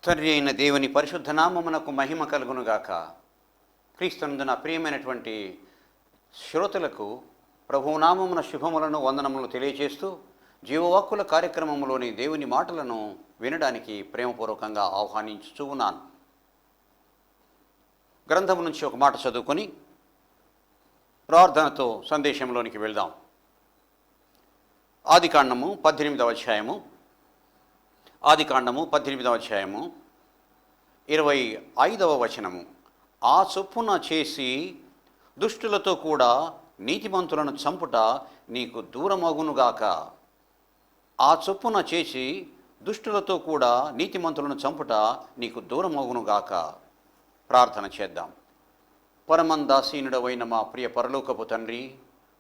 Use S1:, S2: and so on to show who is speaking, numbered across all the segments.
S1: తండ్రి అయిన దేవుని పరిశుద్ధ నామమునకు మహిమ కలుగునుగాక. క్రీస్తునందున ప్రియమైనటువంటి శ్రోతలకు ప్రభునామమున శుభములను వందనములు తెలియజేస్తూ జీవవాక్కుల కార్యక్రమంలోని దేవుని మాటలను వినడానికి ప్రేమపూర్వకంగా ఆహ్వానించుచూ ఉన్నాను. గ్రంథం నుంచి ఒక మాట చదువుకొని ప్రార్థనతో సందేశంలోనికి వెళ్దాం. ఆదికాండము 18వ అధ్యాయము 25వ వచనము. ఆ చొప్పున చేసి దుష్టులతో కూడా నీతిమంతులను చంపుట నీకు దూరమగునుగాక. ఆ చొప్పున చేసి దుష్టులతో కూడా నీతిమంతులను చంపుట నీకు దూరమగునుగాక. ప్రార్థన చేద్దాం. పరమందాసీనుడవైన మా ప్రియ పరలోకపు తండ్రి,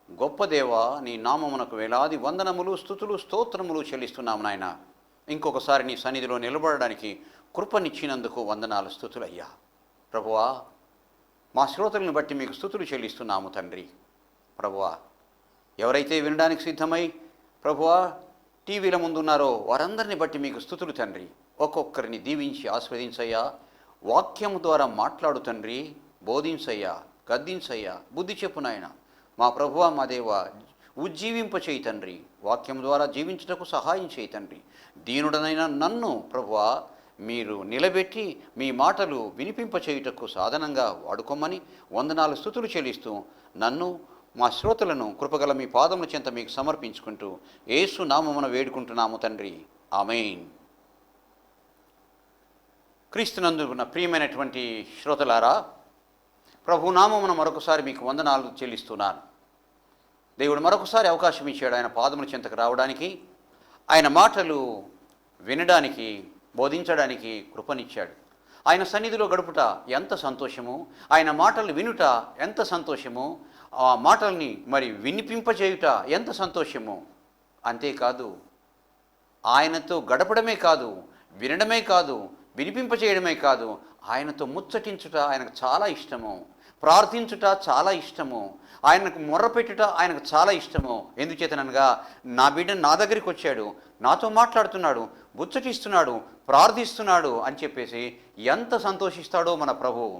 S1: గొప్ప దేవ, నీ నామమునకు వేలాది వందనములు, స్తుతులు, స్తోత్రములు చెల్లిస్తున్నాము నాయన. ఇంకొకసారి నీ సన్నిధిలో నిలబడడానికి కృపనిచ్చినందుకు వందనాలు, స్తుతులయ్యా. ప్రభువా, మా శ్రోతలను బట్టి మీకు స్తుతులు చెల్లిస్తున్నాము తండ్రి. ప్రభువా, ఎవరైతే వినడానికి సిద్ధమై ప్రభువా టీవీల ముందున్నారో వారందరిని బట్టి మీకు స్తుతులు తండ్రి. ఒక్కొక్కరిని దీవించి ఆస్వాదించయ్యా. వాక్యము ద్వారా మాట్లాడు తండ్రి, బోధించయ్యా, గద్దించయ్యా, బుద్ధి చెప్పు నాయన. మా ప్రభువా, మా దేవ, ఉజ్జీవింప చేయి తండ్రి. వాక్యం ద్వారా జీవించుటకు సహాయం చేయి తండ్రి. దీనుడనైన నన్ను ప్రభువా మీరు నిలబెట్టి మీ మాటలు వినిపింప చేయుటకు సాధనంగా వాడుకోమని వందనాలు, స్తుతులు చెల్లిస్తూ నన్ను మా శ్రోతలను కృపగల మీ పాదముల చెంత మీకు సమర్పించుకుంటూ యేసు నామమున వేడుకుంటున్నాము తండ్రి. ఆమేన్. క్రీస్తునందున ప్రియమైనటువంటి శ్రోతలారా, ప్రభు నామమున మరొకసారి మీకు వందనాలు చెల్లిస్తున్నాను. దేవుడు మరొకసారి అవకాశం ఇచ్చాడు ఆయన పాదముల చెంతకు రావడానికి, ఆయన మాటలు వినడానికి, బోధించడానికి కృపనిచ్చాడు. ఆయన సన్నిధిలో గడుపుట ఎంత సంతోషము, ఆయన మాటలు వినుట ఎంత సంతోషము, ఆ మాటల్ని మరి వినిపింపచేయుట ఎంత సంతోషము. అంతేకాదు, ఆయనతో గడపడమే కాదు, వినడమే కాదు, వినిపింపచేయడమే కాదు, ఆయనతో ముచ్చటించుట ఆయనకు చాలా ఇష్టము. ప్రార్థించుట చాలా ఇష్టము. ఆయనకు మొర్రపెట్టుట ఆయనకు చాలా ఇష్టము. ఎందుచేతనగా నా బిడ్డ నా దగ్గరికి వచ్చాడు, నాతో మాట్లాడుతున్నాడు, ముచ్చటిస్తున్నాడు, ప్రార్థిస్తున్నాడు అని చెప్పేసి ఎంత సంతోషిస్తాడో మన ప్రభువు.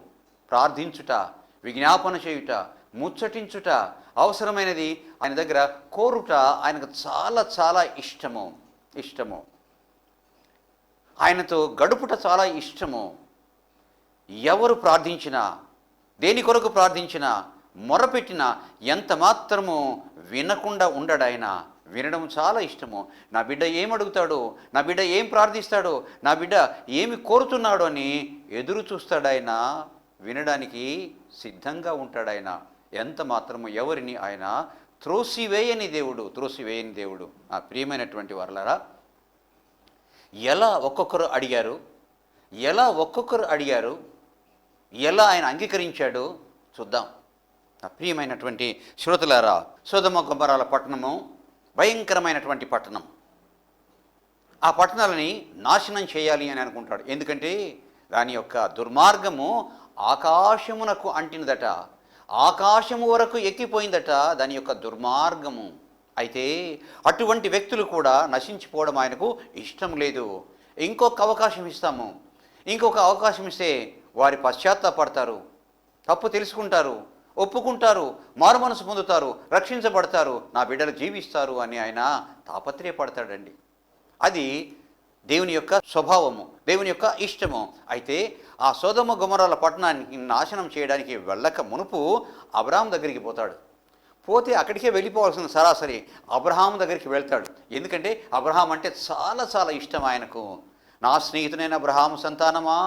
S1: ప్రార్థించుట, విజ్ఞాపన చేయుట, ముచ్చటించుట, అవసరమైనది ఆయన దగ్గర కోరుట ఆయనకు చాలా చాలా ఇష్టము. ఆయనతో గడుపుట చాలా ఇష్టము. ఎవరు ప్రార్థించినా, దేని కొరకు ప్రార్థించినా, మొరపెట్టినా ఎంత మాత్రము వినకుండా ఉండడాయన. వినడం చాలా ఇష్టము. నా బిడ్డ ఏం అడుగుతాడో, నా బిడ్డ ఏం ప్రార్థిస్తాడో, నా బిడ్డ ఏమి కోరుతున్నాడో అని ఎదురు చూస్తాడాయన. వినడానికి సిద్ధంగా ఉంటాడాయన. ఎంత మాత్రము ఎవరిని ఆయన త్రోసివేయని దేవుడు. ఆ ప్రియమైనటువంటి వారలారా, ఎలా ఒక్కొక్కరు అడిగారు, ఎలా ఆయన అంగీకరించాడో చూద్దాం. నా ప్రియమైనటువంటి శ్రోతలారా, సొదొమ గొమొర్రా పట్టణము భయంకరమైనటువంటి పట్టణం. ఆ పట్టణాలని నాశనం చేయాలి అని అనుకుంటాడు. ఎందుకంటే దాని యొక్క దుర్మార్గము ఆకాశమునకు అంటినదట, ఆకాశము వరకు ఎక్కిపోయిందట దాని యొక్క దుర్మార్గము. అయితే అటువంటి వ్యక్తులు కూడా నశించిపోవడం ఆయనకు ఇష్టం లేదు. ఇంకొక అవకాశం ఇస్తే వారి పశ్చాత్తాపడతారు, తప్పు తెలుసుకుంటారు, ఒప్పుకుంటారు, మారు మనసు పొందుతారు, రక్షించబడతారు, నా బిడ్డలు జీవిస్తారు అని ఆయన తాపత్రయపడతాడండి. అది దేవుని యొక్క స్వభావము, దేవుని యొక్క ఇష్టము. అయితే ఆ సొదొమ గొమొర్రా పట్టణాన్ని నాశనం చేయడానికి వెళ్ళక మునుపు అబ్రహాము దగ్గరికి పోతే అక్కడికే వెళ్ళిపోవాల్సిన సరాసరి అబ్రహాము దగ్గరికి వెళ్తాడు. ఎందుకంటే అబ్రహాం అంటే చాలా చాలా ఇష్టం ఆయనకు. నా స్నేహితుడైన అబ్రహాము సంతానమా,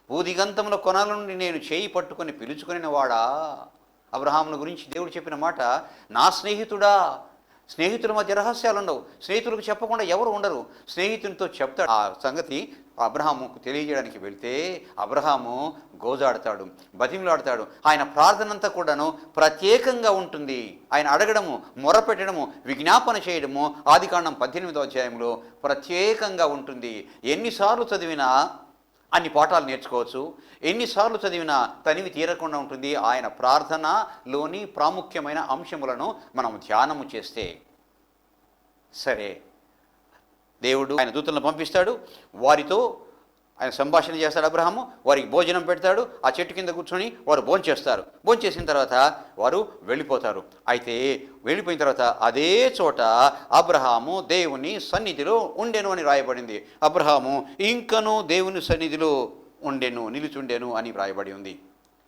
S1: భూదిగంతముల కొనల నుండి నేను చేయి పట్టుకొని పిలుచుకుని వాడా. అబ్రహామును గురించి దేవుడు చెప్పిన మాట, నా స్నేహితుడా. స్నేహితుల మధ్య రహస్యాలు ఉండవు, స్నేహితులకు చెప్పకుండా ఎవరు ఉండరు. స్నేహితునితో చెప్తాడు. ఆ సంగతి అబ్రహాముకు తెలియజేయడానికి వెళ్తే అబ్రహాము గోజాడతాడు, బతిమలాడతాడు. ఆయన ప్రార్థన అంతా కూడాను ప్రత్యేకంగా ఉంటుంది. ఆయన అడగడము, మొరపెట్టడము, విజ్ఞాపన చేయడము ఆదికాండం 18వ అధ్యాయంలో ప్రత్యేకంగా ఉంటుంది. ఎన్నిసార్లు చదివినా అన్ని పాఠాలు నేర్చుకోవచ్చు. ఎన్నిసార్లు చదివినా తనివి తీరకుండా ఉంటుంది. ఆయన ప్రార్థనలోని ప్రాముఖ్యమైన అంశములను మనం ధ్యానము చేస్తే. సరే, దేవుడు ఆయన దూతలను పంపిస్తాడు. వారితో ఆయన సంభాషణ చేస్తాడు అబ్రహాము, వారికి భోజనం పెడతాడు, ఆ చెట్టు కింద కూర్చొని వారు భోంచేస్తారు. భోంచేసిన తర్వాత వారు వెళ్ళిపోతారు. అయితే వెళ్ళిపోయిన తర్వాత అదే చోట అబ్రహాము దేవుని సన్నిధిలో ఉండెను అని రాయబడింది. అబ్రహాము ఇంకనూ దేవుని సన్నిధిలో ఉండెను, నిలుచుండెను అని వ్రాయబడి ఉంది.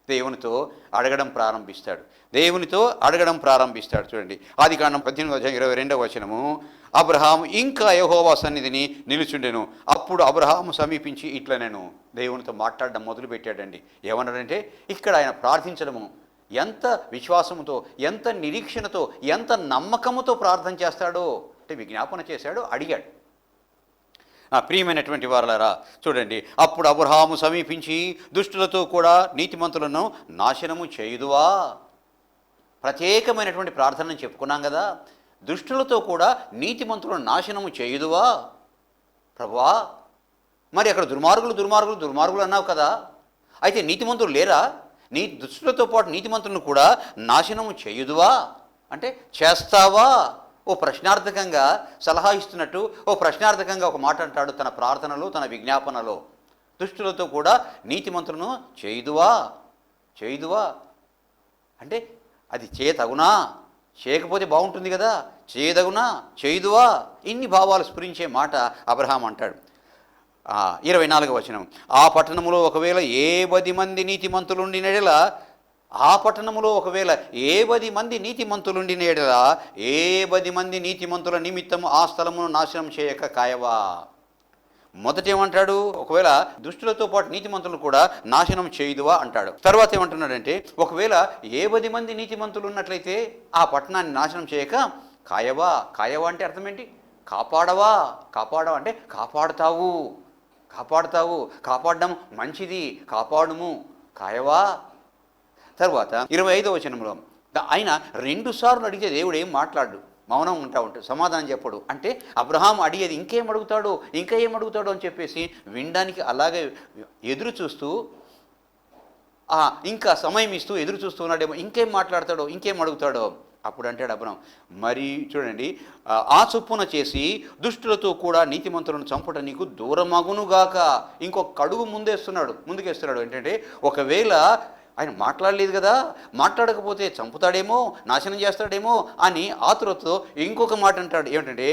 S1: దేవునితో అడగడం ప్రారంభిస్తాడు, దేవునితో అడగడం ప్రారంభిస్తాడు. చూడండి, ఆదికాండం 18:22 అబ్రహాము ఇంకా యెహోవా సన్నిధిని నిలుచుండెను. అప్పుడు అబ్రహాము సమీపించి ఇట్లనెను, దేవునితో మాట్లాడడం మొదలుపెట్టాడండి. ఏమన్నాడంటే, ఇక్కడ ఆయన ప్రార్థించడము ఎంత విశ్వాసముతో, ఎంత నిరీక్షణతో, ఎంత నమ్మకముతో ప్రార్థన చేస్తాడో అంటే విజ్ఞాపన చేశాడు, అడిగాడు. ప్రియమైనటువంటి వారలారా చూడండి, అప్పుడు అబ్రహాము సమీపించి దుష్టులతో కూడా నీతిమంతులను నాశనము చేయుదువా. ప్రత్యేకమైనటువంటి ప్రార్థనను చెప్పుకున్నాం కదా. దుష్టులతో కూడా నీతిమంతులను నాశనము చేయుదువా ప్రభువా. మరి అక్కడ దుర్మార్గులు అన్నావు కదా, అయితే నీతిమంతులు లేరా? నీ దుష్టులతో పాటు నీతిమంతులను కూడా నాశనము చేయుదువా అంటే చేస్తావా? ఓ ప్రశ్నార్థకంగా సలహా ఇస్తున్నట్టు, ఓ ప్రశ్నార్థకంగా ఒక మాట అంటాడు తన ప్రార్థనలో, తన విజ్ఞాపనలో. దుష్టులతో కూడా నీతిమంతులను చేయుదువా అంటే అది చేయతగునా, చేయకపోతే బాగుంటుంది కదా, చేయుదువా, ఇన్ని భావాలు స్ఫురించే మాట అబ్రహాం అంటాడు. 24వ ఆ పట్టణములో ఒకవేళ 10 నీతిమంతులుండిన యెడల, ఆ పట్టణములో ఒకవేళ 10 నీతిమంతులుండిన యెడల 10 నీతిమంతుల నిమిత్తము ఆ స్థలమును నాశనం చేయక కాయవా. మొదట ఏమంటాడు, ఒకవేళ దుష్టులతో పాటు నీతిమంతులు కూడా నాశనం చేయుదువా అంటాడు. తర్వాత ఏమంటున్నాడంటే, ఒకవేళ 10 నీతిమంతులు ఉన్నట్లయితే ఆ పట్టణాన్ని నాశనం చేయక కాయవా అంటే అర్థం ఏంటి? కాపాడవా అంటే కాపాడుతావు, కాపాడడం మంచిది, కాపాడుము, కాయవా. తర్వాత 25వ ఆయన 2 సార్లు అడిగితే దేవుడు ఏం మాట్లాడు, మౌనం ఉంటాడు, సమాధానం చెప్పడు. అంటే అబ్రహాం అడిగేది ఇంకా ఏం అడుగుతాడో అని చెప్పేసి వినడానికి అలాగే ఎదురు చూస్తూ, ఇంకా సమయం ఇస్తూ ఎదురు చూస్తూ ఉన్నాడేమో, ఇంకేం అడుగుతాడో. అప్పుడు అంటాడు అబ్రహాం, మరి చూడండి, ఆ చొప్పున చేసి దుష్టులతో కూడా నీతిమంతులను చంపుట నీకు దూరమగునుగాక. ఇంకొక అడుగు ముందుకేస్తున్నాడు. ఏంటంటే, ఒకవేళ ఆయన మాట్లాడలేదు కదా, మాట్లాడకపోతే చంపుతాడేమో, నాశనం చేస్తాడేమో అని ఆతురతో ఇంకొక మాట అంటాడు. ఏమిటంటే,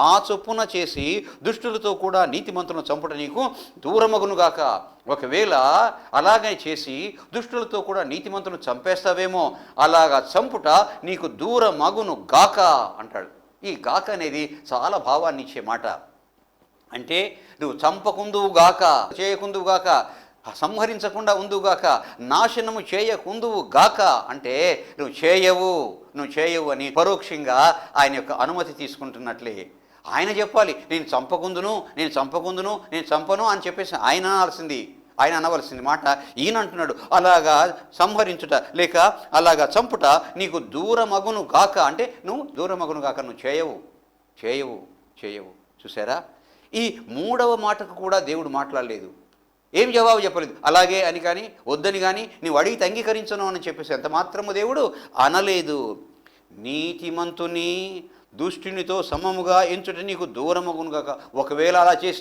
S1: ఆ చొప్పున చేసి దుష్టులతో కూడా నీతిమంతులను చంపుట నీకు దూరమగునుగాక. ఒకవేళ అలాగే చేసి దుష్టులతో కూడా నీతిమంతులను చంపేస్తావేమో, అలాగా చంపుట నీకు దూరమగును గాక అంటాడు. ఈ గాక అనేది చాలా భావాన్ని ఇచ్చే మాట. అంటే నువ్వు చంపకుందువు గాక, చేయకుందువు గాక, సంహరించకుండా ఉందువుగాక, నాశనము చేయకుందువు గాక అంటే నువ్వు చేయవు అని పరోక్షంగా ఆయన యొక్క అనుమతి తీసుకుంటున్నట్లే. ఆయన చెప్పాలి, నేను చంపను అని చెప్పేసి ఆయన అనవలసింది మాట ఈయన అంటున్నాడు. అలాగా సంహరించుట లేక అలాగా చంపుట నీకు దూరమగును గాక అంటే నువ్వు దూరమగును గాక, నువ్వు చేయవు. చూసారా, ఈ 3వ మాటకు కూడా దేవుడు మాట్లాడలేదు, ఏం జవాబు చెప్పలేదు. అలాగే అని కానీ వద్దని కానీ నీవు అడిగితే అంగీకరించను అని చెప్పేసి ఎంత మాత్రము దేవుడు అనలేదు. నీతిమంతుని దుష్టునితో సమముగా ఎంచుట నీకు దూరమగునుగాక. ఒకవేళ అలాగా చేసి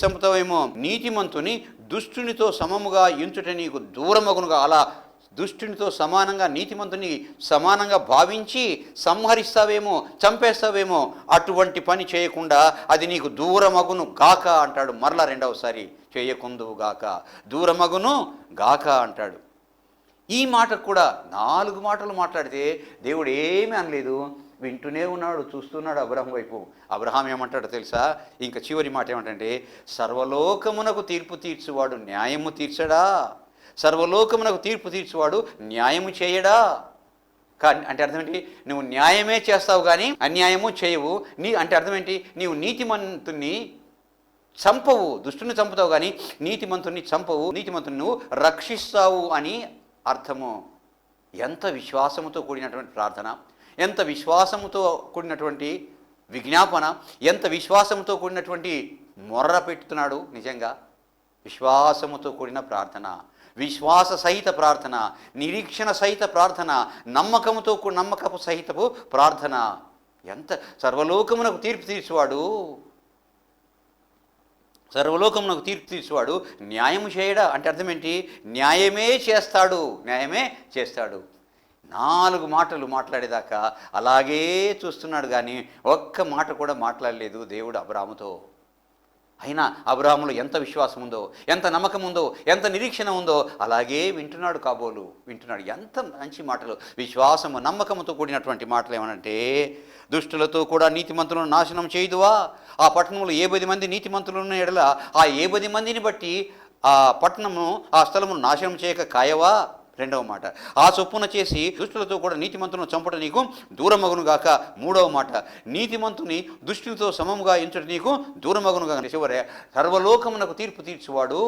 S1: చంపుతావేమో, నీతిమంతుని దుష్టునితో సమముగా ఎంచుట నీకు దూరమగునుగా. అలా దుష్టునితో సమానంగా, నీతిమంతుని సమానంగా భావించి సంహరిస్తావేమో, చంపేస్తావేమో, అటువంటి పని చేయకుండా అది నీకు దూరమగును గాక అంటాడు. మరలా 2వసారి చేయకుందువు గాక, దూరమగును గాక అంటాడు. ఈ మాటకు కూడా 4 మాటలు మాట్లాడితే దేవుడు ఏమీ అనలేదు, వింటూనే ఉన్నాడు, చూస్తున్నాడు అబ్రహాం వైపు. అబ్రహాం ఏమంటాడో తెలుసా? ఇంకా చివరి మాట ఏమంటే, సర్వలోకమునకు తీర్పు తీర్చువాడు న్యాయము తీర్చడా? సర్వలోకమునకు తీర్పు తీర్చువాడు న్యాయము చేయడా? అంటే అర్థం ఏంటి? నువ్వు న్యాయమే చేస్తావు కానీ అన్యాయము చేయవు. అంటే అర్థం ఏంటి? నీవు నీతిమంతుని చంపవు, దుష్టుని చంపుతావు కానీ నీతిమంతుని చంపవు, నీతిమంతుని నువ్వు రక్షిస్తావు అని అర్థము. ఎంత విశ్వాసముతో కూడినటువంటి ప్రార్థన, ఎంత విశ్వాసముతో కూడినటువంటి విజ్ఞాపన, ఎంత విశ్వాసముతో కూడినటువంటి మొర్ర పెట్టుతున్నాడు. నిజంగా విశ్వాసముతో కూడిన ప్రార్థన, విశ్వాస సహిత ప్రార్థన, నిరీక్షణ సహిత ప్రార్థన, నమ్మకపు సహితపు ప్రార్థన. ఎంత సర్వలోకమునకు తీర్పు తీర్చువాడు సర్వలోకమునకు తీర్పు తీర్చువాడు న్యాయము చేయడా అంటే అర్థం ఏంటి? న్యాయమే చేస్తాడు, న్యాయమే చేస్తాడు. 4 మాటలు మాట్లాడేదాకా అలాగే చూస్తున్నాడు, కానీ ఒక్క మాట కూడా మాట్లాడలేదు దేవుడు అబ్రాహాముతో. అయినా అబ్రాహాములో ఎంత విశ్వాసం ఉందో, ఎంత నమ్మకం ఉందో, ఎంత నిరీక్షణ ఉందో అలాగే వింటున్నాడు. కాబోలు వింటున్నాడు. ఎంత మంచి మాటలు, విశ్వాసము నమ్మకముతో కూడినటువంటి మాటలు. ఏమనంటే, దుష్టులతో కూడా నీతిమంతులను నాశనం చేయుదువా? ఆ పట్టణంలో 70 మంది నీతిమంతులు ఉన్న ఎడల ఆ 70 మందిని బట్టి ఆ పట్టణము ఆ స్థలమును నాశనం చేయక కాయవా? రెండవ మాట, ఆ చొప్పున చేసి దుష్టులతో కూడా నీతిమంతులను చంపట నీకు దూరమగును గాక. మూడవ మాట, నీతిమంతుని దుష్టులతో సమముగా ఎంచుట నీకు దూరమగును గాక. చివరే, సర్వలోకమునకు తీర్పు తీర్చువాడు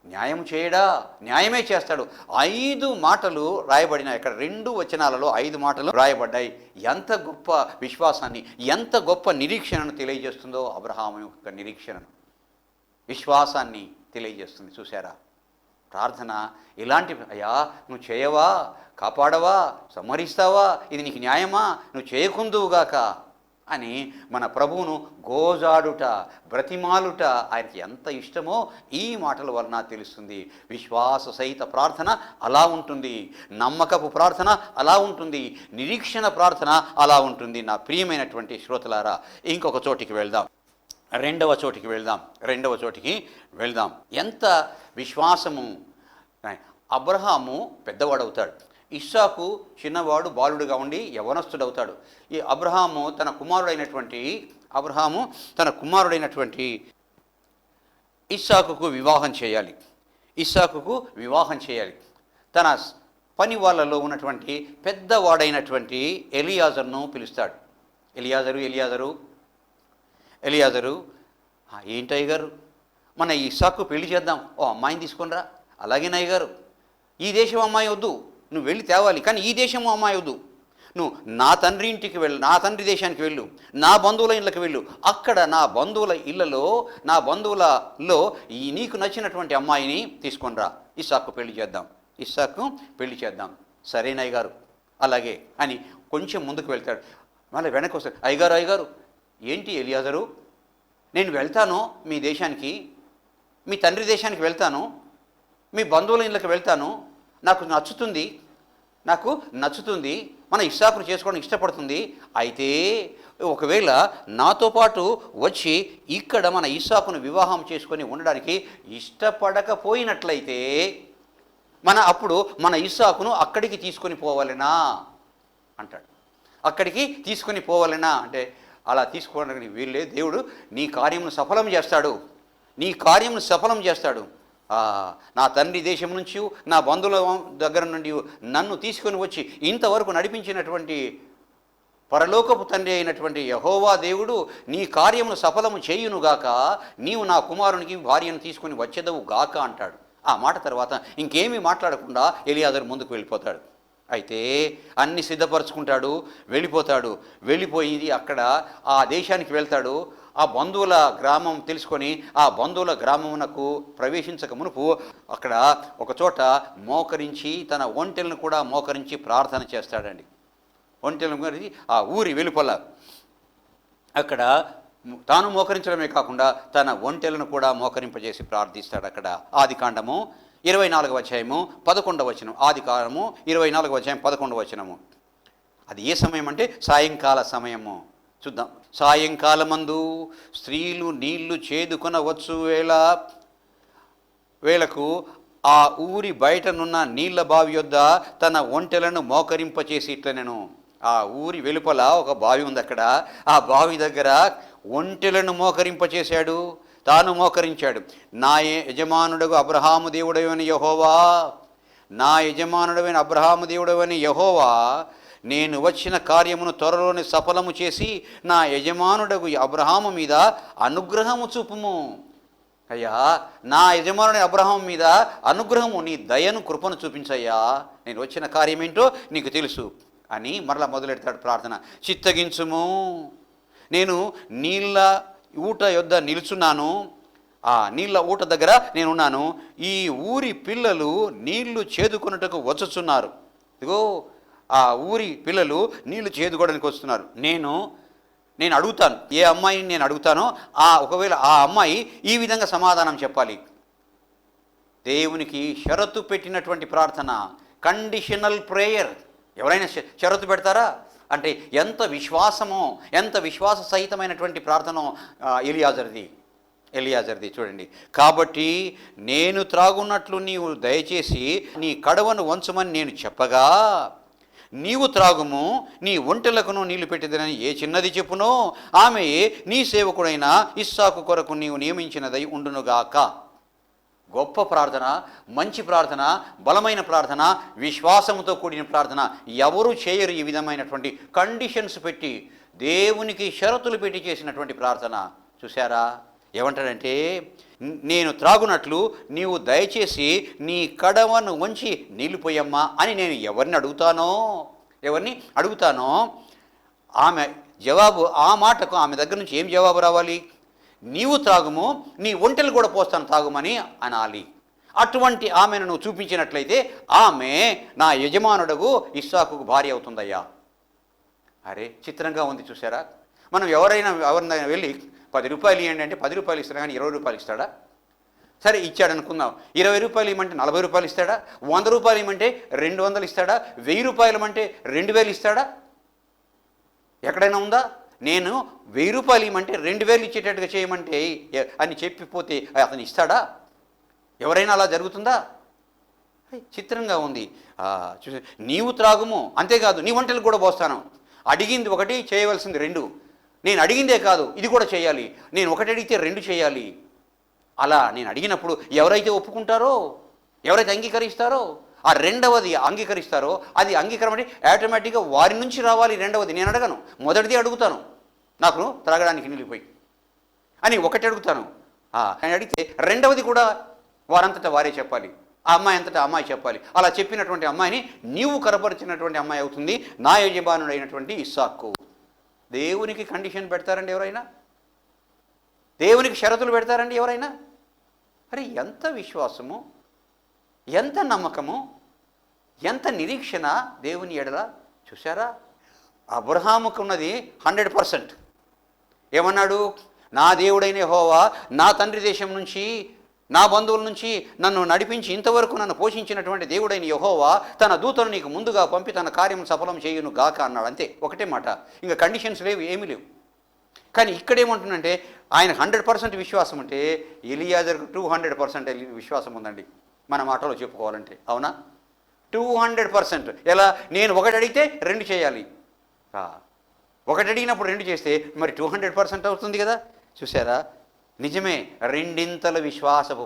S1: న్యాయం చేయడా? న్యాయమే చేస్తాడు. 5 మాటలు రాయబడిన ఇక్కడ 2 వచనాలలో 5 మాటలు రాయబడ్డాయి. ఎంత గొప్ప విశ్వాసాన్ని, ఎంత గొప్ప నిరీక్షణను తెలియజేస్తుందో అబ్రహాము యొక్క నిరీక్షణను, విశ్వాసాన్ని తెలియజేస్తుంది. చూసారా? ప్రార్థన ఇలాంటి, అయ్యా నువ్వు చేయవా, కాపాడవా, సంహరిస్తావా, ఇది నీకు న్యాయమా, నువ్వు చేయకుందువుగాక అని మన ప్రభువును గోజాడుట, బ్రతిమాలుట ఆయనకి ఎంత ఇష్టమో ఈ మాటల వలన తెలుస్తుంది. విశ్వాస సహిత ప్రార్థన అలా ఉంటుంది, నమ్మకపు ప్రార్థన అలా ఉంటుంది, నిరీక్షణ ప్రార్థన అలా ఉంటుంది. నా ప్రియమైనటువంటి శ్రోతలారా, ఇంకొక చోటికి వెళ్దాం, రెండవ చోటికి వెళ్దాం. ఎంత విశ్వాసము! అబ్రహాము పెద్దవాడవుతాడు, ఇస్సాకు చిన్నవాడు బాలుడుగా ఉండి యవనస్తుడవుతాడు. ఈ అబ్రహాము తన కుమారుడైనటువంటి ఇస్సాకుకు వివాహం చేయాలి. తన పని వాళ్ళలో ఉన్నటువంటి పెద్దవాడైనటువంటి ఎలియాజరును పిలుస్తాడు. ఎలియాజరు, ఏంటయ్య గారు, మన ఇస్సాకు పెళ్లి చేద్దాం, ఓ అమ్మాయిని తీసుకునిరా. అలాగే నయ్య గారు, ఈ దేశం అమ్మాయి వద్దు, నువ్వు వెళ్ళి తేవాలి, కానీ ఈ దేశము అమ్మాయి వద్దు, నువ్వు నా తండ్రి ఇంటికి వెళ్ళు, నా తండ్రి దేశానికి వెళ్ళు, నా బంధువుల ఇళ్ళకి వెళ్ళు, అక్కడ నా బంధువులలో ఈ నీకు నచ్చినటువంటి అమ్మాయిని తీసుకొనిరా, ఇస్సాకు పెళ్లి చేద్దాం. సరేనయ్య గారు, అలాగే అని కొంచెం ముందుకు వెళ్తాడు. మళ్ళీ వెనక్కి వస్తాడు. అయ్యగారు, ఏంటి ఎలియాజరు, నేను వెళ్తాను మీ దేశానికి, మీ తండ్రి దేశానికి వెళ్తాను, మీ బంధువుల ఇళ్ళకి వెళ్తాను, నాకు నచ్చుతుంది, మన ఇస్సాకును చేసుకోవడానికి ఇష్టపడుతుంది. అయితే ఒకవేళ నాతో పాటు వచ్చి ఇక్కడ మన ఇస్సాకును వివాహం చేసుకొని ఉండడానికి ఇష్టపడకపోయినట్లయితే అప్పుడు మన ఇస్సాకును అక్కడికి తీసుకొని పోవాలనా అంటాడు. అక్కడికి తీసుకొని పోవాలనా అంటే, అలా తీసుకోవడానికి వీళ్ళే, దేవుడు నీ కార్యమును సఫలం చేస్తాడు. నా తండ్రి దేశం నుంచి, నా బంధువుల దగ్గర నుండి నన్ను తీసుకొని వచ్చి ఇంతవరకు నడిపించినటువంటి పరలోకపు తండ్రి అయినటువంటి యెహోవా దేవుడు నీ కార్యమును సఫలము చేయునుగాక, నీవు నా కుమారునికి భార్యను తీసుకొని వచ్చేదవు గాక అంటాడు. ఆ మాట తర్వాత ఇంకేమీ మాట్లాడకుండా ఎలియాజరు ముందుకు వెళ్ళిపోతాడు. అయితే అన్ని సిద్ధపరచుకుంటాడు, వెళ్ళిపోయి అక్కడ ఆ దేశానికి వెళ్తాడు. ఆ బంధువుల గ్రామం తెలుసుకొని ఆ బంధువుల గ్రామమునకు ప్రవేశించక మునుపు అక్కడ ఒక చోట మోకరించి, తన ఒంటెలను కూడా మోకరించి ప్రార్థన చేస్తాడండి. ఒంటెలను గురించి ఆ ఊరి వెలుపల అక్కడ తాను మోకరించడమే కాకుండా తన ఒంటెలను కూడా మోకరింపజేసి ప్రార్థిస్తాడు. అక్కడ ఆదికాండము 24వ అధ్యాయము 11వ వచనం. ఆదికాండము 24వ అధ్యాయం 11వ వచనము. అది ఏ సమయం అంటే సాయంకాల సమయము. చూద్దాం. సాయంకాలమందు స్త్రీలు నీళ్లు చేదుకొనవచ్చు వేళకు ఆ ఊరి బయటనున్న నీళ్ల బావి యొద్ద తన ఒంటెలను మోకరింపచేసి ఇట్లనెను. ఆ ఊరి వెలుపల ఒక బావి ఉంది. అక్కడ ఆ బావి దగ్గర ఒంటెలను మోకరింపచేశాడు, తాను మోకరించాడు. నా యజమానుడగు అబ్రహాము దేవుడవని యెహోవా నేను వచ్చిన కార్యమును త్వరలోనే సఫలము చేసి నా యజమానుడగు అబ్రహాము మీద అనుగ్రహము చూపుము. అయ్యా, నా యజమానుని అబ్రహాము మీద అనుగ్రహము, నీ దయను, కృపను చూపించయ్యా, నేను వచ్చిన కార్యం ఏంటో నీకు తెలుసు అని మరలా మొదలెడతాడు ప్రార్థన. చిత్తగించుము, నేను నీళ్ళ ఊట యొద్ద నిలుచున్నాను, ఆ నీళ్ళ ఊట దగ్గర నేనున్నాను, ఈ ఊరి పిల్లలు నీళ్లు చేదుకొనుటకు వచ్చుచున్నారు. ఇదిగో ఆ ఊరి పిల్లలు నీళ్లు చేదుకోవడానికి వస్తున్నారు. నేను నేను అడుగుతాను, ఏ అమ్మాయిని నేను అడుగుతానో ఒకవేళ ఆ అమ్మాయి ఈ విధంగా సమాధానం చెప్పాలి. దేవునికి షరతు పెట్టినటువంటి ప్రార్థన, కండిషనల్ ప్రేయర్. ఎవరైనా షరతు పెడతారా? అంటే ఎంత విశ్వాసమో, ఎంత విశ్వాస సహితమైనటువంటి ప్రార్థన ఎలియాజర్ది చూడండి. కాబట్టి నేను త్రాగున్నట్లు నీవు దయచేసి నీ కడవను వంచమని నేను చెప్పగా, నీవు త్రాగుము, నీ ఒంటెలకును నీళ్లు పెట్టిదని ఏ చిన్నది చెప్పునో ఆమె నీ సేవకుడైన ఇస్సాకు కొరకు నీవు నియమించినదై ఉండునుగాక. గొప్ప ప్రార్థన, మంచి ప్రార్థన, బలమైన ప్రార్థన, విశ్వాసంతో కూడిన ప్రార్థన. ఎవరు చేయరు ఈ విధమైనటువంటి కండిషన్స్ పెట్టి, దేవునికి షరతులు పెట్టి చేసినటువంటి ప్రార్థన. చూసారా? ఏమంటాడంటే, నేను త్రాగునట్లు నీవు దయచేసి నీ కడవను వంచి నీళ్లు పోయమ్మా అని నేను ఎవరిని అడుగుతానో ఆమె జవాబు, ఆ మాటకు ఆమె దగ్గర నుంచి ఏం జవాబు రావాలి? నీవు త్రాగుము, నీ ఒంటెలు కూడా పోస్తాను తాగుమని అనాలి. అటువంటి ఆమెను నువ్వు చూపించినట్లయితే ఆమె నా యజమానుడగు ఇస్సాకుకు భార్య అవుతుందయ్యా. అరే, చిత్రంగా ఉంది చూసారా? మనం ఎవరినైనా వెళ్ళి 10 రూపాయలు ఇవ్వండి అంటే 10 రూపాయలు ఇస్తాడు, కానీ 20 రూపాయలు ఇస్తాడా? సరే ఇచ్చాడు అనుకుందాం. 20 రూపాయలు ఇవ్వమంటే 40 రూపాయలు ఇస్తాడా? 100 రూపాయలు ఇవ్వమంటే 200 ఇస్తాడా? 1000 రూపాయలు ఇవ్వమంటే 2000 ఇస్తాడా? ఎక్కడైనా ఉందా? నేను 1000 రూపాయలు ఇవ్వమంటే 2000 ఇచ్చేటట్టుగా చేయమంటే అని చెప్పిపోతే అతను ఇస్తాడా? ఎవరైనా అలా జరుగుతుందా? చిత్రంగా ఉంది. చూసి నీవు త్రాగుము, అంతేకాదు నీ వంటలు కూడా పోస్తాను. అడిగింది ఒకటి, చేయవలసింది 2. నేను అడిగిందే కాదు, ఇది కూడా చేయాలి. నేను ఒకటి అడిగితే 2 చేయాలి. అలా నేను అడిగినప్పుడు ఎవరైతే ఒప్పుకుంటారో, ఎవరైతే అంగీకరిస్తారో, ఆ రెండవది అంగీకరిస్తారో, అది అంగీకారం అంటే ఆటోమేటిక్గా వారి నుంచి రావాలి. రెండవది నేను అడగను, మొదటిది అడుగుతాను. నాకు త్రాగడానికి నిలిపోయి అని ఒకటి అడుగుతాను. అని అడిగితే రెండవది కూడా వారంతటా వారే చెప్పాలి. ఆ అమ్మాయి అంతటా అమ్మాయి చెప్పాలి. అలా చెప్పినటువంటి అమ్మాయిని నీవు కనపరిచినటువంటి అమ్మాయి అవుతుంది, నా యజమానుడైనటువంటి ఇస్సాకు. దేవునికి కండిషన్ పెడతారండి ఎవరైనా? దేవునికి షరతులు పెడతారండి ఎవరైనా? అరే, ఎంత విశ్వాసము, ఎంత నమ్మకము, ఎంత నిరీక్షణ దేవుని ఎడల. చూసారా? అబ్రహాముకున్నది 100%. ఏమన్నాడు? నా దేవుడైన యెహోవా నా తండ్రి దేశం నుంచి, నా బంధువుల నుంచి నన్ను నడిపించి ఇంతవరకు నన్ను పోషించినటువంటి దేవుడైన యెహోవా తన దూతను నీకు ముందుగా పంపి తన కార్యం సఫలం చేయును గాక అన్నాడు. అంతే, ఒకటే మాట. ఇంకా కండిషన్స్ లేవు, ఏమీ లేవు. కానీ ఇక్కడేమంటుందంటే ఆయన 100% విశ్వాసం ఉంటే, ఎలియాజర్కు 200% విశ్వాసం ఉందండి మన మాటలో చెప్పుకోవాలంటే. అవునా? 200%. ఎలా? నేను ఒకటి అడిగితే 2 చేయాలి. ఒకటి అడిగినప్పుడు 2 చేస్తే మరి 200% అవుతుంది కదా. చూసారా? నిజమే, రెండింతల విశ్వాసపు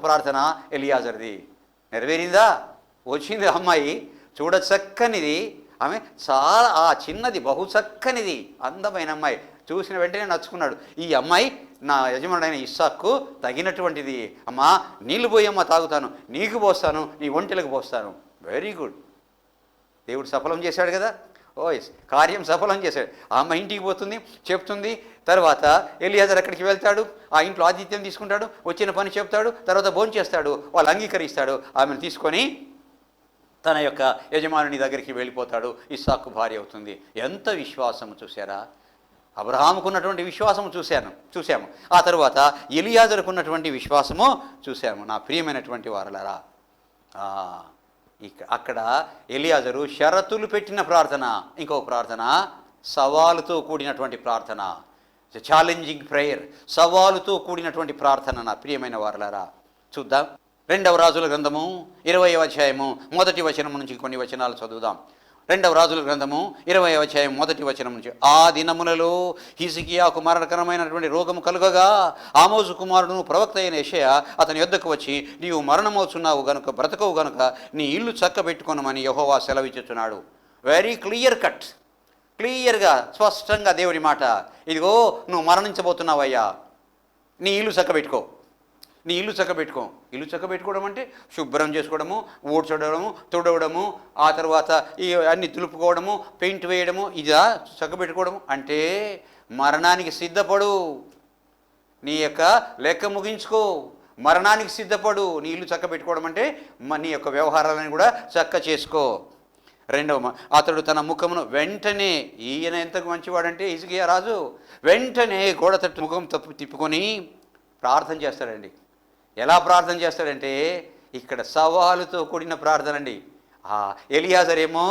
S1: ప్రార్థన ఎలియాజర్ది. నెరవేరిందా? వచ్చింది అమ్మాయి, చూడ చక్కనిది ఆమె, చాలా చిన్నది, బహు చక్కనిది, అందమైన అమ్మాయి. చూసిన వెంటనే నచ్చుకున్నాడు. ఈ అమ్మాయి నా యజమానుడైన ఇస్సాకు తగినటువంటిది. అమ్మా, నీళ్ళు పోయమ్మా, తాగుతాను, నీకు పోస్తాను, నీ ఒంటెలకు పోస్తాను. Very good. దేవుడు సఫలం చేశాడు కదా. ఎస్, కార్యం సఫలం చేశాడు. ఆ అమ్మాయి ఇంటికి పోతుంది, చెప్తుంది. తర్వాత ఎలియాజర్ అక్కడికి వెళ్తాడు, ఆ ఇంట్లో ఆతిథ్యం తీసుకుంటాడు, వచ్చిన పని చెప్తాడు, తర్వాత భోంచేస్తాడు, వాళ్ళు అంగీకరిస్తాడు. ఆమెను తీసుకొని తన యొక్క యజమానుని దగ్గరికి వెళ్ళిపోతాడు. ఇస్సాకు భార్య అవుతుంది. ఎంత విశ్వాసము చూసారా? అబ్రహాముకున్నటువంటి విశ్వాసము చూసాము. ఆ తర్వాత ఎలియాజరుకున్నటువంటి విశ్వాసము చూసాము. నా ప్రియమైనటువంటి వారలారా, అక్కడ ఎలియాజరు షరతులు పెట్టిన ప్రార్థన, ఇంకో ప్రార్థన సవాలుతో కూడినటువంటి ప్రార్థన, ఛాలెంజింగ్ ప్రేయర్, సవాలుతో కూడినటువంటి ప్రార్థన. నా ప్రియమైన వారలారా, చూద్దాం. 2వ రాజుల గ్రంథము 20వ అధ్యాయము 1వ వచనం నుంచి కొన్ని వచనాలు చదువుదాం. 2వ రాజుల గ్రంథము 20వ అధ్యాయం 1వ వచనం నుంచి. ఆ దినములలో హిజ్కియాకు మరణకరమైనటువంటి రోగము కలుగగా ఆమోజు కుమారుడును ప్రవక్త అయిన యెషయా అతని యొద్దకు వచ్చి, నీవు మరణమవుతున్నావు గనుక, బ్రతకవు గనుక నీ ఇల్లు చక్కబెట్టుకొనమని యెహోవా సెలవిచ్చుచున్నాడు. వెరీ క్లియర్గా స్పష్టంగా దేవుడి మాట. ఇదిగో, నువ్వు మరణించబోతున్నావయ్యా, నీ ఇల్లు చక్కబెట్టుకో. ఇల్లు చక్కబెట్టుకోవడం అంటే శుభ్రం చేసుకోవడము, ఊడ్చడము, తుడవడము, ఆ తర్వాత ఈ అన్ని తులుపుకోవడము, పెయింట్ వేయడము, ఇదా చక్కబెట్టుకోవడము అంటే? మరణానికి సిద్ధపడు, నీ యొక్క లెక్క ముగించుకో, మరణానికి సిద్ధపడు. నీ ఇల్లు చక్కబెట్టుకోవడం అంటే నీ యొక్క వ్యవహారాలను కూడా చక్క చేసుకో. అతడు తన ముఖమును వెంటనే, ఈయన ఎంతకు మంచివాడంటే హిజ్కియా రాజు, వెంటనే గోడ తట్టు ముఖం తిప్పుకొని ప్రార్థన చేస్తాడండి. ఎలా ప్రార్థన చేస్తాడంటే ఇక్కడ సవాలుతో కూడిన ప్రార్థన అండి. ఎలియాజరేమో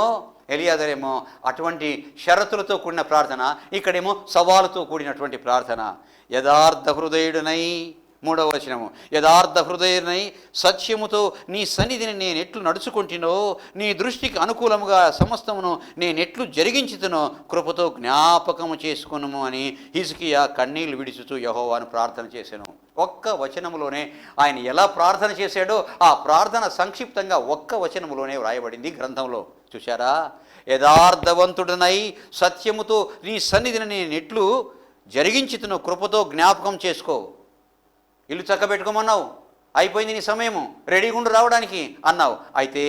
S1: అటువంటి షరతులతో కూడిన ప్రార్థన, ఇక్కడేమో సవాలుతో కూడినటువంటి ప్రార్థన. యథార్థ హృదయుడునై, 3వ వచనము, యథార్థ హృదయునై సత్యముతో నీ సన్నిధిని నేనెట్లు నడుచుకుంటునో, నీ దృష్టికి అనుకూలముగా సమస్తమును నేనెట్లు జరిగించుతునో కృపతో జ్ఞాపకము చేసుకును అని హిజ్కియా కన్నీళ్లు విడుచుతూ యెహోవాను ప్రార్థన చేశాను. ఒక్క వచనములోనే ఆయన ఎలా ప్రార్థన చేశాడో ఆ ప్రార్థన సంక్షిప్తంగా ఒక్క వచనములోనే వ్రాయబడింది గ్రంథంలో. చూశారా? యథార్థవంతుడనై సత్యముతో నీ సన్నిధిని నేనెట్లు జరిగించుతునో కృపతో జ్ఞాపకం చేసుకో. ఇల్లు చక్కబెట్టుకోమన్నావు, అయిపోయింది నీ సమయము, రెడీగుండు రావడానికి అన్నావు. అయితే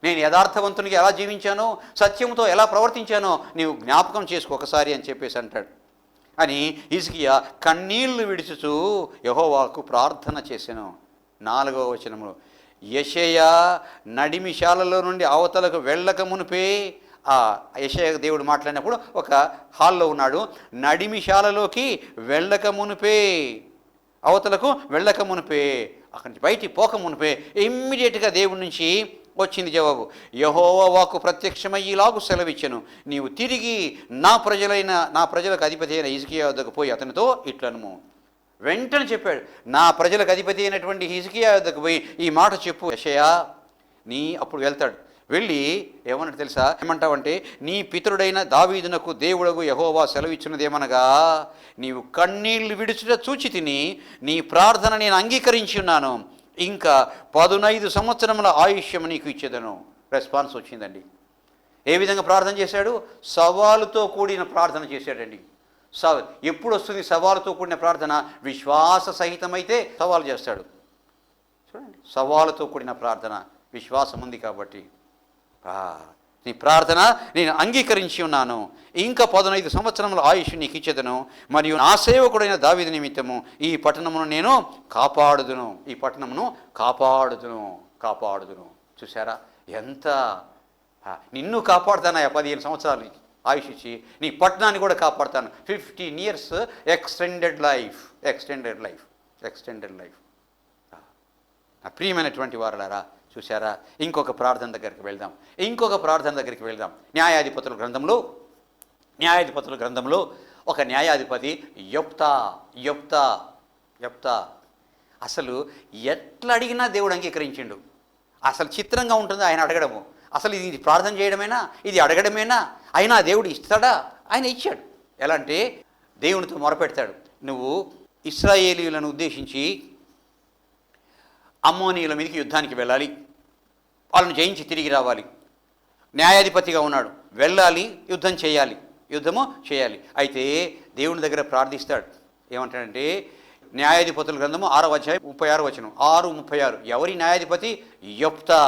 S1: నేను యథార్థవంతునికి ఎలా జీవించానో, సత్యంతో ఎలా ప్రవర్తించానో నీవు జ్ఞాపకం చేసుకో ఒకసారి అని చెప్పేసి అంటాడు. అని హిజ్కియా కన్నీళ్లు విడుచుచూ యెహోవాకు ప్రార్థన చేశాను. 4వ వచనము, యెషయా నడిమిశాలలో నుండి అవతలకు వెళ్ళక మునిపే, యెషయా దేవుడు మాట్లాడినప్పుడు ఒక హాల్లో ఉన్నాడు, నడిమిశాలలోకి వెళ్ళక మునిపే, అవతలకు వెళ్ళక మునిపే, అక్కడి నుంచి బయటికి పోక మునిపే ఇమ్మీడియట్గా దేవుడి నుంచి వచ్చింది జవాబు. యెహోవా వాక్కు ప్రత్యక్షమయ్యేలాగు సెలవిచ్చెను, నీవు తిరిగి నా ప్రజలకు అధిపతి అయిన హిజ్కియా వద్దకు పోయి అతనితో ఇట్లనుము. వెంటనే చెప్పాడు, నా ప్రజలకు అధిపతి అయినటువంటి హిజ్కియా వద్దకు పోయి ఈ మాట చెప్పు యెషయా. అప్పుడు వెళ్తాడు. వెళ్ళి ఏమన్నాడు తెలుసా? ఏమంటావంటే, నీ పితరుడైన దావీదునకు దేవుడగు యెహోవా సెలవిచ్చినదేమనగా, నీవు కన్నీళ్లు విడుచుట చూచి తిని నీ ప్రార్థన నేను అంగీకరించి ఉన్నాను, ఇంకా 15 సంవత్సరముల ఆయుష్యం నీకు ఇచ్చేదను. రెస్పాన్స్ వచ్చిందండి. ఏ విధంగా ప్రార్థన చేశాడు? సవాలుతో కూడిన ప్రార్థన చేశాడండి. ఎప్పుడు వస్తుంది సవాలుతో కూడిన ప్రార్థన? విశ్వాస సహితమైతే సవాలు చేస్తాడు. చూడండి, సవాలుతో కూడిన ప్రార్థన, విశ్వాసం ఉంది కాబట్టి. నీ ప్రార్థన నేను అంగీకరించి ఉన్నాను, ఇంకా 15 సంవత్సరముల ఆయుష్ నీకు ఇచ్చేదను, మరియు నా సేవకుడైన దావీదు నిమిత్తము ఈ పట్టణమును నేను కాపాడుదును, ఈ పట్టణమును కాపాడుదును. చూసారా ఎంత? నిన్ను కాపాడుతానయ్యా, 15 సంవత్సరాలు ఆయుష్ ఇచ్చి నీ పట్టణాన్ని కూడా కాపాడుతాను. 15 years ఎక్స్టెండెడ్ లైఫ్. నా ప్రియమైనటువంటి వారలారా, చూసారా? ఇంకొక ప్రార్థన దగ్గరికి వెళ్దాం. న్యాయాధిపతుల గ్రంథంలో ఒక న్యాయాధిపతి యెఫ్తా అసలు ఎట్లా అడిగినా దేవుడు అంగీకరించిండు. అసలు చిత్రంగా ఉంటుంది ఆయన అడగడము. అసలు ఇది ప్రార్థన చేయడమేనా, ఇది అడగడమేనా? అయినా దేవుడు ఇస్తాడా? ఆయన ఇచ్చాడు. ఎలా అంటే దేవునితో మొరపెడతాడు, నువ్వు ఇశ్రాయేలీయులను ఉద్దేశించి అమ్మోనీయుల మీదకి యుద్ధానికి వెళ్ళాలి, వాళ్ళని జయించి తిరిగి రావాలి. న్యాయాధిపతిగా ఉన్నాడు, వెళ్ళాలి, యుద్ధము చేయాలి. అయితే దేవుని దగ్గర ప్రార్థిస్తాడు. ఏమంటాడంటే, న్యాయాధిపతుల గ్రంథము 6వ అధ్యాయం 36వ వచనం, 6:36. ఎవరి న్యాయాధిపతి? యెఫ్తా.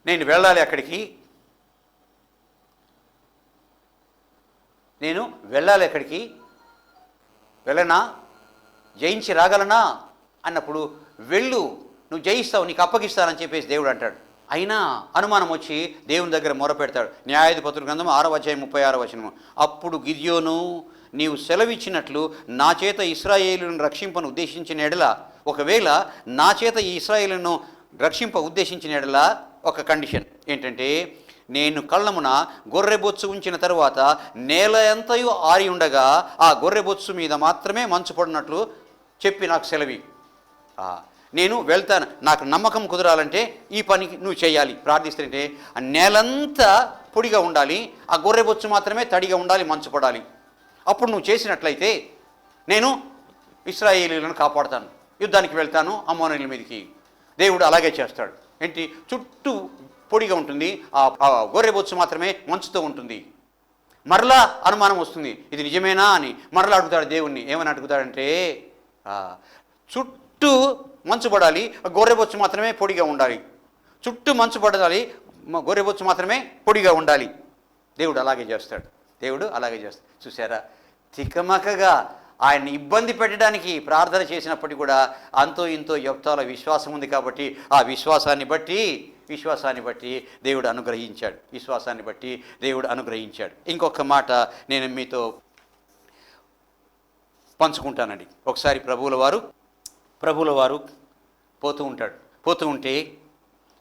S1: నేను వెళ్ళాలి అక్కడికి, వెళ్ళనా, జయించి రాగలనా అన్నప్పుడు, వెళ్ళు, నువ్వు జయిస్తావు, నీకు అప్పగిస్తానని చెప్పేసి దేవుడు అంటాడు. అయినా అనుమానం వచ్చి దేవుని దగ్గర మొరపెడతాడు. న్యాయాధిపతుల గ్రంథం 6వ అధ్యాయం 36వ వచనము, అప్పుడు గిద్యోను, నీవు సెలవిచ్చినట్లు నా చేత ఇశ్రాయేలును రక్షింపను ఉద్దేశించిన ఎడల, ఒకవేళ నా చేత ఈ ఇశ్రాయేలును రక్షింప ఉద్దేశించిన ఎడల ఒక కండిషన్ ఏంటంటే, నేను కళ్ళమున గొర్రెబొచ్చు ఉంచిన తరువాత నేల ఎంతయు ఆరి ఉండగా ఆ గొర్రెబొచ్చు మీద మాత్రమే మంచు పడినట్లు చెప్పి నాకు సెలవి. నేను వెళ్తాను, నాకు నమ్మకం కుదరాలంటే ఈ పనికి నువ్వు చేయాలి. ప్రార్థిస్తుంటే ఆ నేలంతా పొడిగా ఉండాలి, ఆ గొర్రెబొచ్చు మాత్రమే తడిగా ఉండాలి, మంచు పడాలి. అప్పుడు నువ్వు చేసినట్లయితే నేను ఇశ్రాయేలీయులను కాపాడుతాను, యుద్ధానికి వెళ్తాను అమ్మోనీయుల మీదకి. దేవుడు అలాగే చేస్తాడు. ఏంటి? చుట్టూ పొడిగా ఉంటుంది, ఆ గొర్రెబొచ్చు మాత్రమే మంచుతో ఉంటుంది. మరలా అనుమానం వస్తుంది, ఇది నిజమేనా అని మరలా అడుగుతాడు దేవుణ్ణి. ఏమని అడుగుతాడంటే, చుట్టూ మంచు పడాలి, గొర్రెబొచ్చు మాత్రమే పొడిగా ఉండాలి. చుట్టూ మంచు పడాలి, గొర్రెబొచ్చు మాత్రమే పొడిగా ఉండాలి. దేవుడు అలాగే చేస్తాడు. చూసారా? తికమకగా ఆయన్ని ఇబ్బంది పెట్టడానికి ప్రార్థన చేసినప్పటికీ కూడా అంతో ఇంతో యెఫ్తాలో విశ్వాసం ఉంది కాబట్టి ఆ విశ్వాసాన్ని బట్టి దేవుడు అనుగ్రహించాడు. విశ్వాసాన్ని బట్టి దేవుడు అనుగ్రహించాడు. ఇంకొక మాట నేను మీతో పంచుకుంటానండి. ఒకసారి ప్రభువుల వారు పోతూ ఉంటే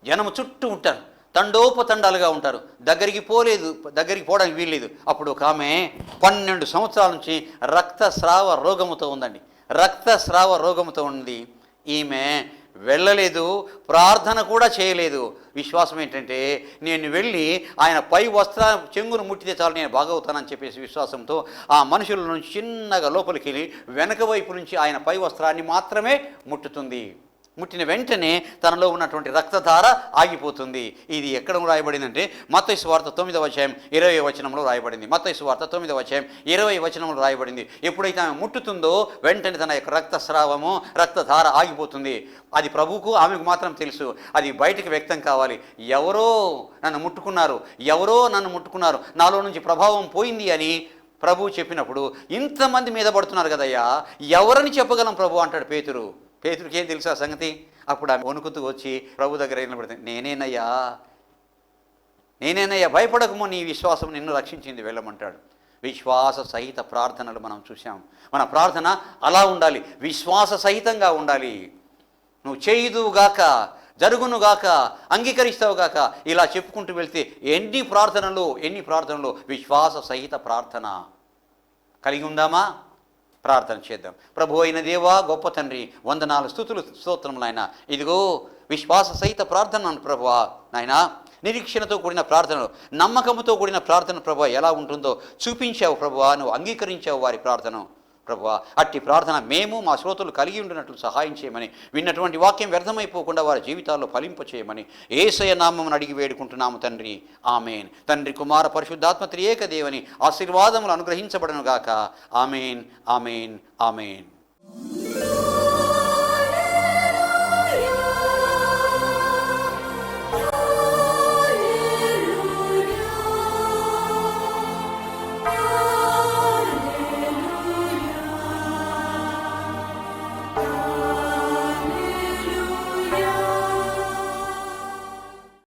S1: జనము చుట్టూ ఉంటారు, తండోపతండాలుగా ఉంటారు, దగ్గరికి పోవడానికి వీల్లేదు. అప్పుడు ఒక ఆమె 12 సంవత్సరాల నుంచి రక్తస్రావ రోగముతో ఉందండి. రక్తస్రావ రోగముతో ఉంది. ఈమె వెళ్ళలేదు, ప్రార్థన కూడా చేయలేదు. విశ్వాసం ఏంటంటే నేను వెళ్ళి ఆయన పై చెంగును ముట్టితే చాలు నేను బాగవుతానని చెప్పేసి విశ్వాసంతో ఆ మనుషుల నుంచి చిన్నగా లోపలికి వెళ్ళి వెనక వైపు నుంచి ఆయన పై వస్త్రాన్ని మాత్రమే ముట్టుతుంది. ముట్టిన వెంటనే తనలో ఉన్నటువంటి రక్తధార ఆగిపోతుంది. ఇది ఎక్కడ రాయబడిందంటే మత్తయి సువార్త 9వ అధ్యాయం 20వ వచనంలో రాయబడింది. మత్తయి సువార్త 9వ అధ్యాయం 20వ వచనంలో రాయబడింది. ఎప్పుడైతే ఆమె ముట్టుతుందో వెంటనే తన యొక్క రక్తధార ఆగిపోతుంది. అది ప్రభువుకు ఆమెకు మాత్రం తెలుసు. అది బయటకు వ్యక్తం కావాలి. ఎవరో నన్ను ముట్టుకున్నారు, నాలో నుంచి ప్రభావం పోయింది అని ప్రభువు చెప్పినప్పుడు ఇంతమంది మీద పడుతున్నారు కదయ్యా, ఎవరని చెప్పగలం ప్రభు అంటాడు పేతురుకి ఏం తెలుసు ఆ సంగతి. అప్పుడు ఆమె వణుకుతూ వచ్చి ప్రభు దగ్గర నిలబడితే నేనేనయ్యా, భయపడకము, నీ విశ్వాసం నిన్ను రక్షించింది, వెళ్ళమంటాడు. విశ్వాస సహిత ప్రార్థనలు మనం చూసాం. మన ప్రార్థన అలా ఉండాలి, విశ్వాస సహితంగా ఉండాలి. నువ్వు చేయుదువుగాక, జరుగునుగాక, అంగీకరిస్తావుగాక, ఇలా చెప్పుకుంటూ వెళ్తే ఎన్ని ప్రార్థనలు విశ్వాస సహిత ప్రార్థన కలిగి ఉందామా? ప్రార్థన చేద్దాం. ప్రభు అయిన దేవా, గొప్ప తండ్రి, వందనాలు, స్తుతులు, స్తోత్రములు నాయన. ఇదిగో విశ్వాస సహిత ప్రార్థన ప్రభువా నాయన, నిరీక్షణతో కూడిన ప్రార్థనలు, నమ్మకంతో కూడిన ప్రార్థన ప్రభువా ఎలా ఉంటుందో చూపించావు ప్రభువా. నువ్వు అంగీకరించావు వారి ప్రార్థన ప్రభువా. అట్టి ప్రార్థన మేము మా శ్రోతలు కలిగి ఉండినట్లు సహాయం చేయమని, విన్నటువంటి వాక్యం వ్యర్థమైపోకుండా వారి జీవితాల్లో ఫలింపచేయమని యేసయ్య నామమున అడిగి వేడుకుంటున్నాము తండ్రి. ఆమెన్. తండ్రి, కుమార, పరిశుద్ధాత్మ త్రియేక దేవుని ఆశీర్వాదములు అనుగ్రహించబడను గాక. Amen, amen, amen.